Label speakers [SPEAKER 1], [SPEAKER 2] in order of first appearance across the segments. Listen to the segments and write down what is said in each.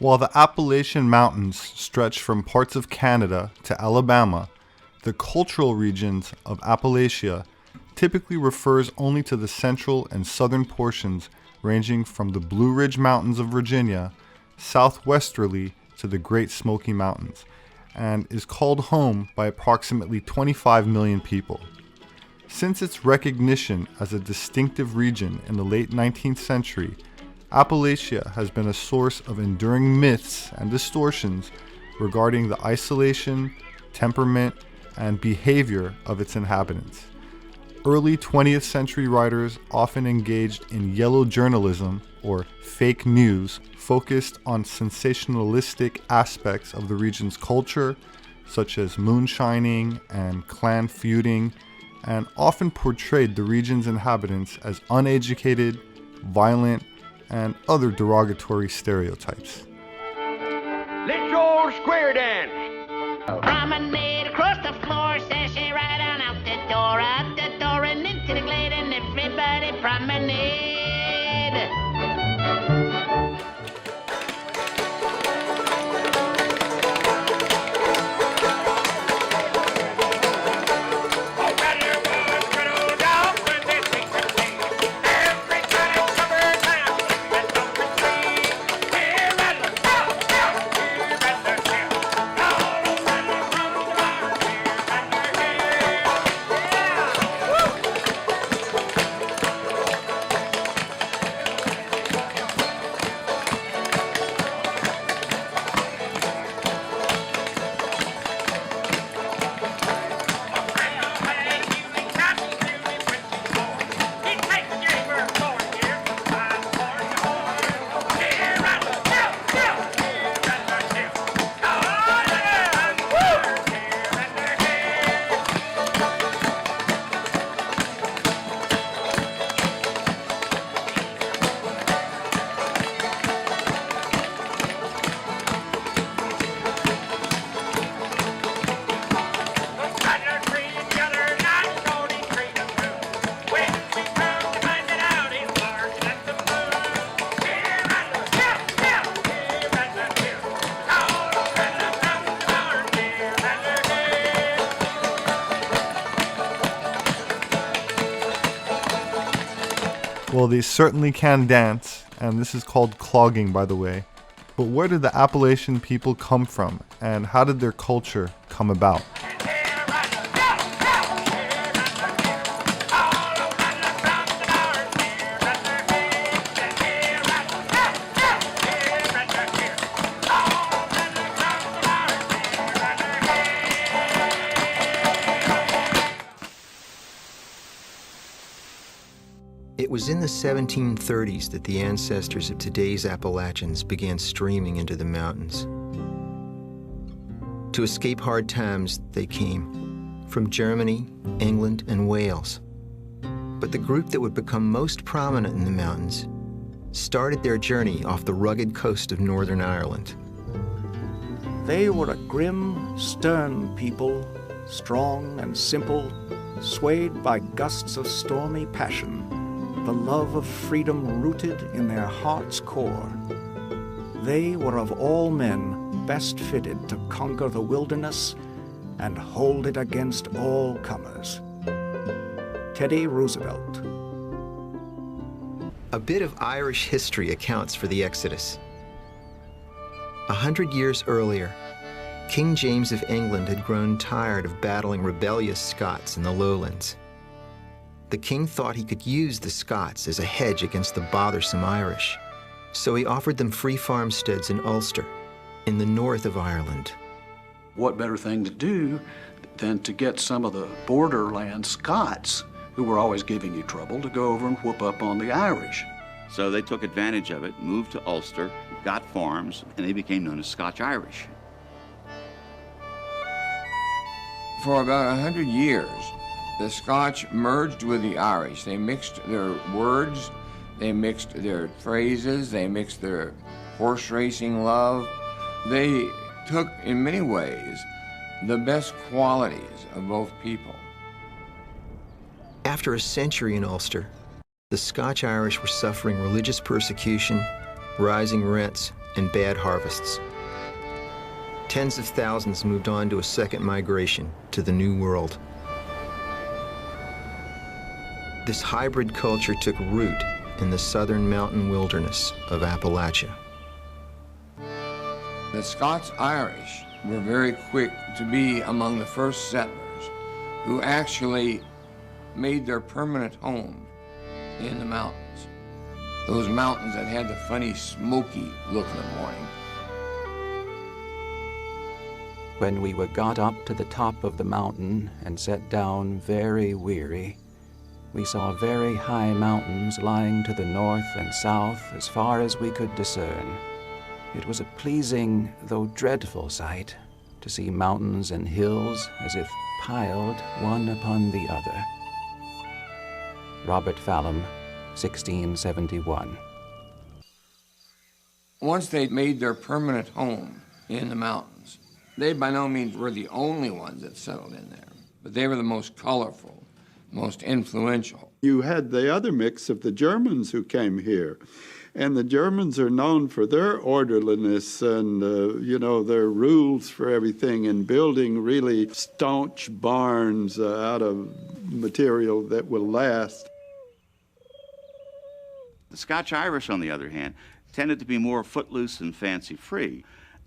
[SPEAKER 1] While the Appalachian Mountains stretch from parts of Canada to Alabama, the cultural regions of Appalachia typically refers only to the central and southern portions ranging from the Blue Ridge Mountains of Virginia southwesterly to the Great Smoky Mountains, and is called home by approximately 25 million people. Since its recognition as a distinctive region in the late 19th century, Appalachia has been a source of enduring myths and distortions regarding the isolation, temperament, and behavior of its inhabitants. Early 20th century writers often engaged in yellow journalism, or fake news, focused on sensationalistic aspects of the region's culture, such as moonshining and clan feuding, and often portrayed the region's inhabitants as uneducated, violent, and other derogatory stereotypes.
[SPEAKER 2] Let's your square dance.
[SPEAKER 3] Promenade across the floor, sashay right on out the door and into the glade, and everybody promenade.
[SPEAKER 1] Well, they certainly can dance, and this is called clogging, by the way. But where did the Appalachian people come from, and how did their culture come about?
[SPEAKER 4] It was in the 1730s that the ancestors of today's Appalachians began streaming into the mountains. To escape hard times, they came from Germany, England, and Wales. But the group that would become most prominent in the mountains started their journey off the rugged coast of Northern Ireland.
[SPEAKER 5] They were a grim, stern people, strong and simple, swayed by gusts of stormy passion, the love of freedom rooted in their heart's core. They were of all men best fitted to conquer the wilderness and hold it against all comers. Teddy Roosevelt.
[SPEAKER 4] A bit of Irish history accounts for the Exodus. 100 years earlier, King James of England had grown tired of battling rebellious Scots in the lowlands. The king thought he could use the Scots as a hedge against the bothersome Irish, so he offered them free farmsteads in Ulster, in the north of Ireland.
[SPEAKER 6] What better thing to do than to get some of the borderland Scots, who were always giving you trouble, to go over and whoop up on the Irish.
[SPEAKER 7] So they took advantage of it, moved to Ulster, got farms, and they became known as Scotch-Irish.
[SPEAKER 8] For about 100 years, the Scotch merged with the Irish. They mixed their words, they mixed their phrases, they mixed their horse racing love. They took, in many ways, the best qualities of both people.
[SPEAKER 4] After a century in Ulster, the Scotch-Irish were suffering religious persecution, rising rents, and bad harvests. Tens of thousands moved on to a second migration to the New World. This hybrid culture took root in the southern mountain wilderness of Appalachia.
[SPEAKER 8] The Scots-Irish were very quick to be among the first settlers who actually made their permanent home in the mountains. Those mountains that had the funny smoky look in the morning.
[SPEAKER 9] When we were got up to the top of the mountain and sat down very weary, we saw very high mountains lying to the north and south as far as we could discern. It was a pleasing, though dreadful sight, to see mountains and hills as if piled one upon the other. Robert Fallam, 1671.
[SPEAKER 8] Once they made their permanent home in the mountains, they by no means were the only ones that settled in there, but they were the most colorful, most influential.
[SPEAKER 10] You had the other mix of the Germans who came here. And the Germans are known for their orderliness and, their rules for everything and building really staunch barns out of material that will last.
[SPEAKER 7] The Scotch-Irish, on the other hand, tended to be more footloose and fancy-free.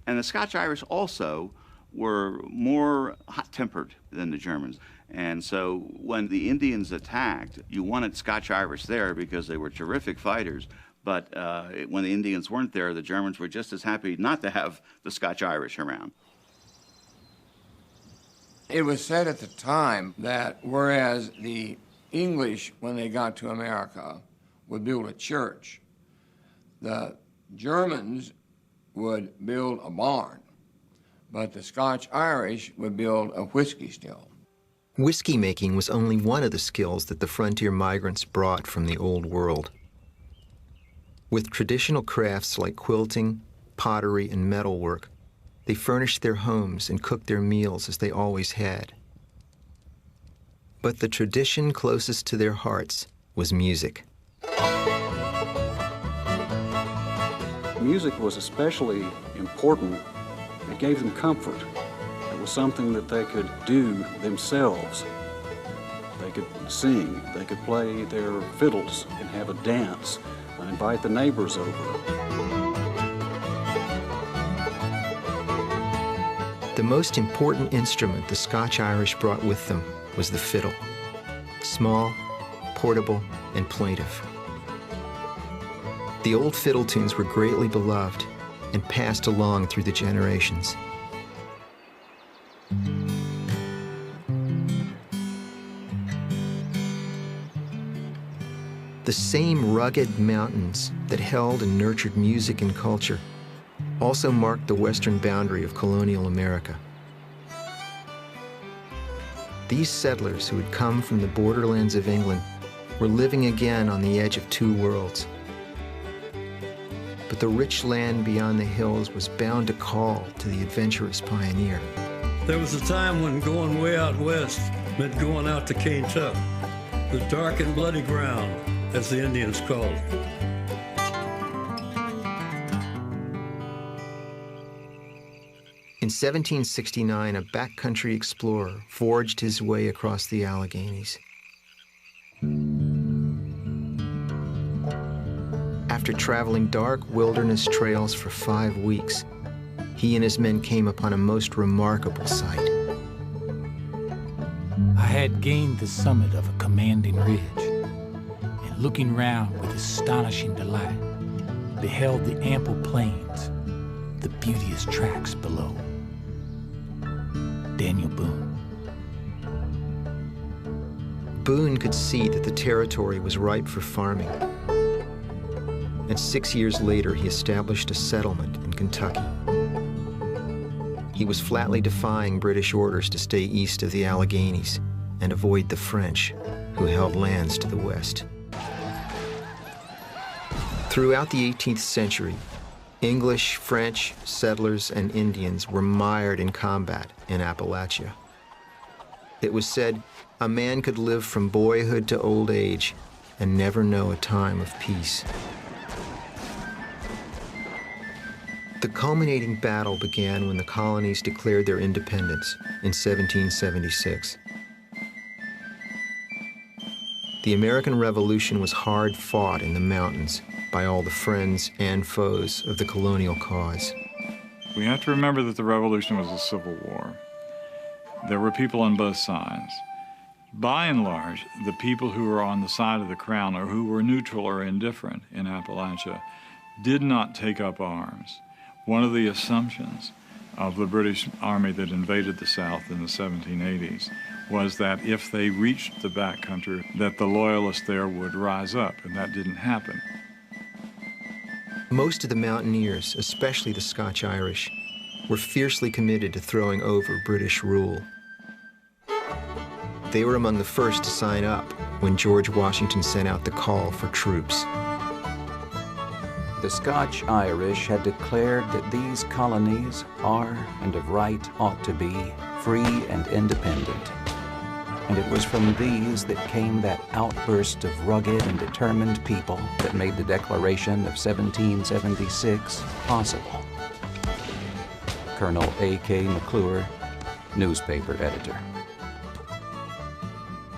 [SPEAKER 7] And the Scotch-Irish also were more hot-tempered than the Germans. And so when the Indians attacked, you wanted Scotch-Irish there because they were terrific fighters. But when the Indians weren't there, the Germans were just as happy not to have the Scotch-Irish around.
[SPEAKER 8] It was said at the time that whereas the English, when they got to America, would build a church, the Germans would build a barn, but the Scotch-Irish would build a whiskey still.
[SPEAKER 4] Whiskey making was only one of the skills that the frontier migrants brought from the Old World. With traditional crafts like quilting, pottery, and metalwork, they furnished their homes and cooked their meals as they always had. But the tradition closest to their hearts was music.
[SPEAKER 6] Music was especially important. It gave them comfort. It was something that they could do themselves. They could sing, they could play their fiddles and have a dance, and invite the neighbors over.
[SPEAKER 4] The most important instrument the Scotch-Irish brought with them was the fiddle. Small, portable, and plaintive. The old fiddle tunes were greatly beloved and passed along through the generations. The same rugged mountains that held and nurtured music and culture also marked the western boundary of colonial America. These settlers who had come from the borderlands of England were living again on the edge of two worlds. But the rich land beyond the hills was bound to call to the adventurous pioneer.
[SPEAKER 11] There was a time when going way out west meant going out to Kentucky, the dark and bloody ground, as the Indians called it.
[SPEAKER 4] In 1769, a backcountry explorer forged his way across the Alleghenies. After traveling dark wilderness trails for 5 weeks, he and his men came upon a most remarkable sight.
[SPEAKER 12] I had gained the summit of a commanding ridge, and looking round with astonishing delight, beheld the ample plains, the beauteous tracts below. Daniel Boone.
[SPEAKER 4] Boone could see that the territory was ripe for farming. And 6 years later, he established a settlement in Kentucky. He was flatly defying British orders to stay east of the Alleghenies and avoid the French, who held lands to the west. Throughout the 18th century, English, French, settlers, and Indians were mired in combat in Appalachia. It was said a man could live from boyhood to old age and never know a time of peace. The culminating battle began when the colonies declared their independence in 1776. The American Revolution was hard fought in the mountains by all the friends and foes of the colonial cause.
[SPEAKER 13] We have to remember that the Revolution was a civil war. There were people on both sides. By and large, the people who were on the side of the Crown or who were neutral or indifferent in Appalachia did not take up arms. One of the assumptions of the British Army that invaded the South in the 1780s was that if they reached the backcountry, that the loyalists there would rise up, and that didn't happen.
[SPEAKER 4] Most of the mountaineers, especially the Scotch-Irish, were fiercely committed to throwing over British rule. They were among the first to sign up when George Washington sent out the call for troops.
[SPEAKER 9] The Scotch-Irish had declared that these colonies are, and of right ought to be, free and independent. And it was from these that came that outburst of rugged and determined people that made the Declaration of 1776 possible. Colonel A.K. McClure, newspaper editor.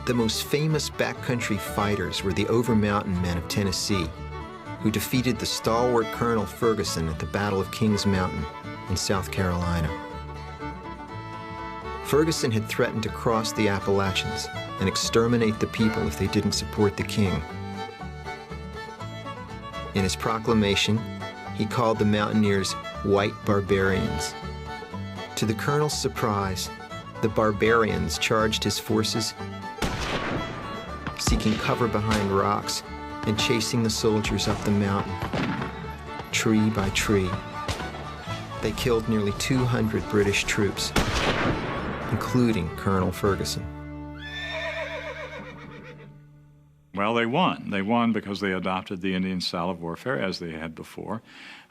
[SPEAKER 4] The most famous backcountry fighters were the Over-Mountain men of Tennessee, who defeated the stalwart Colonel Ferguson at the Battle of Kings Mountain in South Carolina. Ferguson had threatened to cross the Appalachians and exterminate the people if they didn't support the king. In his proclamation, he called the mountaineers white barbarians. To the colonel's surprise, the barbarians charged his forces, seeking cover behind rocks and chasing the soldiers up the mountain, tree by tree. They killed nearly 200 British troops, including Colonel Ferguson.
[SPEAKER 13] Well, they won. They won because they adopted the Indian style of warfare as they had before,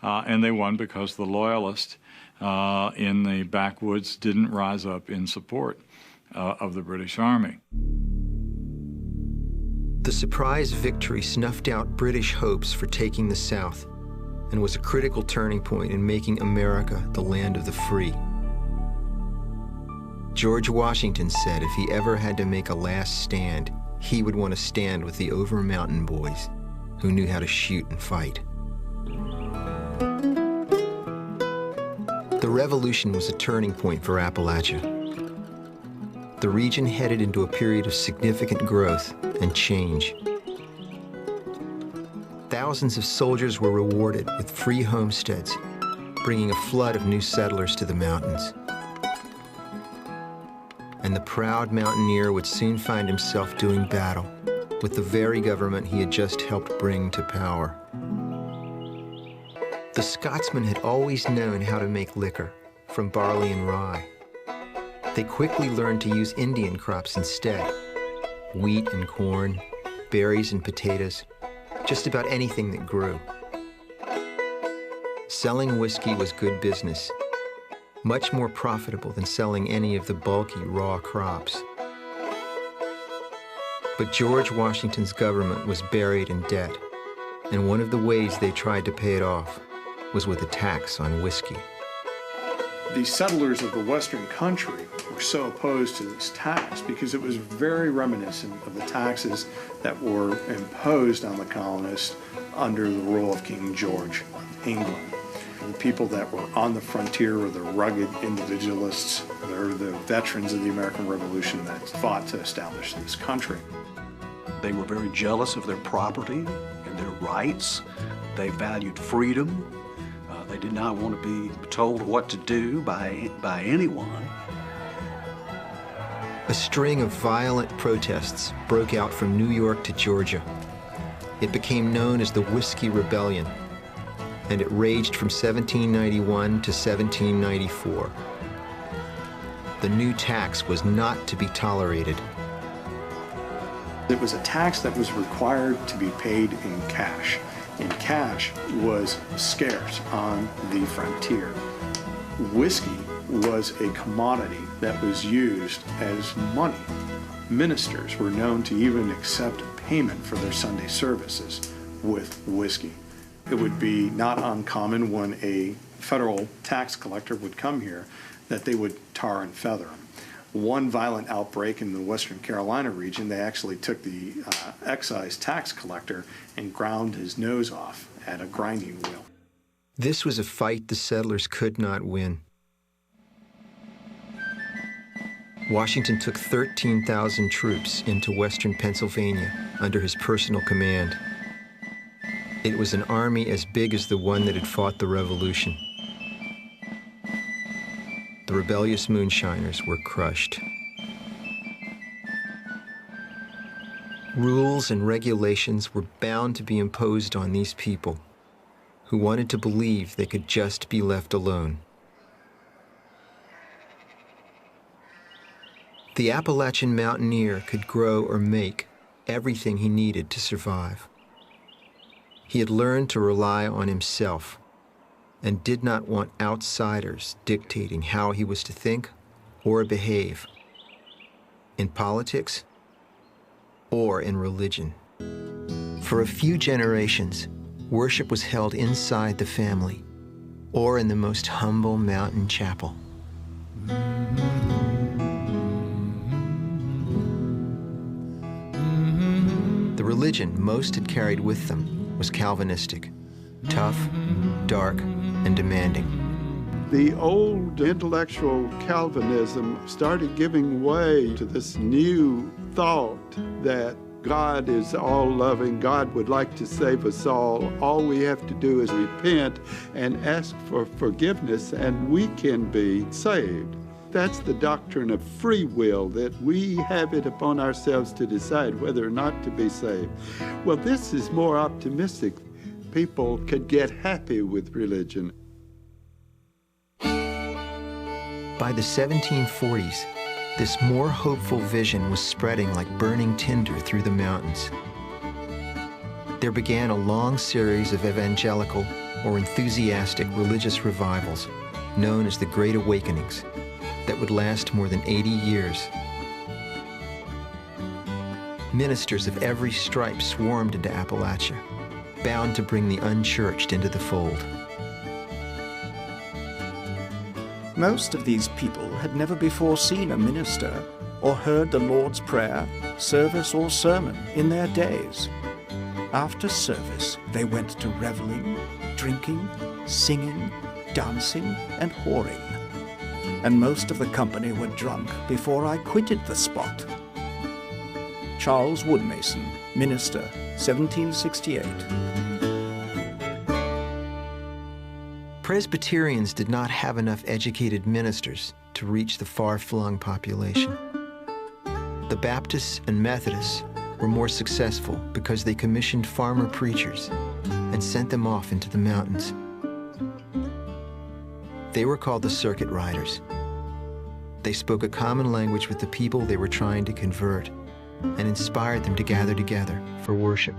[SPEAKER 13] and they won because the loyalists in the backwoods didn't rise up in support of the British Army.
[SPEAKER 4] The surprise victory snuffed out British hopes for taking the South and was a critical turning point in making America the land of the free. George Washington said if he ever had to make a last stand, he would want to stand with the Over-Mountain boys who knew how to shoot and fight. The Revolution was a turning point for Appalachia. The region headed into a period of significant growth and change. Thousands of soldiers were rewarded with free homesteads, bringing a flood of new settlers to the mountains. And the proud mountaineer would soon find himself doing battle with the very government he had just helped bring to power. The Scotsmen had always known how to make liquor from barley and rye. They quickly learned to use Indian crops instead: wheat and corn, berries and potatoes, just about anything that grew. Selling whiskey was good business, much more profitable than selling any of the bulky raw crops. But George Washington's government was buried in debt, and one of the ways they tried to pay it off was with a tax on whiskey.
[SPEAKER 5] The settlers of the Western country were so opposed to this tax because it was very reminiscent of the taxes that were imposed on the colonists under the rule of King George of England. The people that were on the frontier were the rugged individualists. They're the veterans of the American Revolution that fought to establish this country.
[SPEAKER 6] They were very jealous of their property and their rights. They valued freedom. They did not want to be told what to do by anyone.
[SPEAKER 4] A string of violent protests broke out from New York to Georgia. It became known as the Whiskey Rebellion, and it raged from 1791 to 1794. The new tax was not to be tolerated.
[SPEAKER 5] It was a tax that was required to be paid in cash. And cash was scarce on the frontier. Whiskey was a commodity that was used as money. Ministers were known to even accept payment for their Sunday services with whiskey. It would be not uncommon when a federal tax collector would come here that they would tar and feather him. One violent outbreak in the Western Carolina region, they actually took the excise tax collector and ground his nose off at a grinding wheel.
[SPEAKER 4] This was a fight the settlers could not win. Washington took 13,000 troops into western Pennsylvania under his personal command. It was an army as big as the one that had fought the Revolution. The rebellious moonshiners were crushed. Rules and regulations were bound to be imposed on these people who wanted to believe they could just be left alone. The Appalachian mountaineer could grow or make everything he needed to survive. He had learned to rely on himself and did not want outsiders dictating how he was to think or behave in politics or in religion. For a few generations, worship was held inside the family or in the most humble mountain chapel. The religion most had carried with them was Calvinistic, tough, dark, and demanding.
[SPEAKER 10] The old intellectual Calvinism started giving way to this new thought that God is all-loving, God would like to save us all. All we have to do is repent and ask for forgiveness, and we can be saved. That's the doctrine of free will, that we have it upon ourselves to decide whether or not to be saved. Well, this is more optimistic. People could get happy with religion.
[SPEAKER 4] By the 1740s, this more hopeful vision was spreading like burning tinder through the mountains. There began a long series of evangelical or enthusiastic religious revivals known as the Great Awakenings that would last more than 80 years. Ministers of every stripe swarmed into Appalachia, bound to bring the unchurched into the fold.
[SPEAKER 5] Most of these people had never before seen a minister or heard the Lord's Prayer, service, or sermon in their days. After service, they went to reveling, drinking, singing, dancing, and whoring. And most of the company were drunk before I quitted the spot. Charles Woodmason, minister, 1768.
[SPEAKER 4] Presbyterians did not have enough educated ministers to reach the far-flung population. The Baptists and Methodists were more successful because they commissioned farmer preachers and sent them off into the mountains. They were called the circuit riders. They spoke a common language with the people they were trying to convert and inspired them to gather together for worship.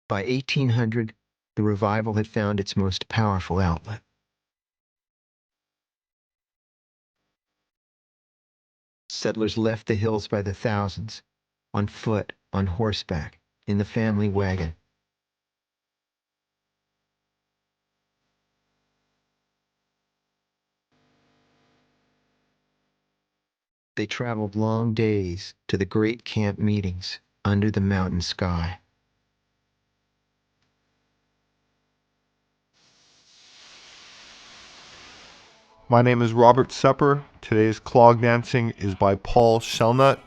[SPEAKER 4] By 1800, the revival had found its most powerful outlet. Settlers left the hills by the thousands, on foot, on horseback, in the family wagon. They traveled long days to the great camp meetings under the mountain sky.
[SPEAKER 1] My name is Robert Sepehr. Today's clog dancing is by Paul Shellnut.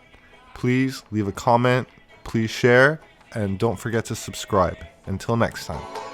[SPEAKER 1] Please leave a comment, please share, and don't forget to subscribe. Until next time.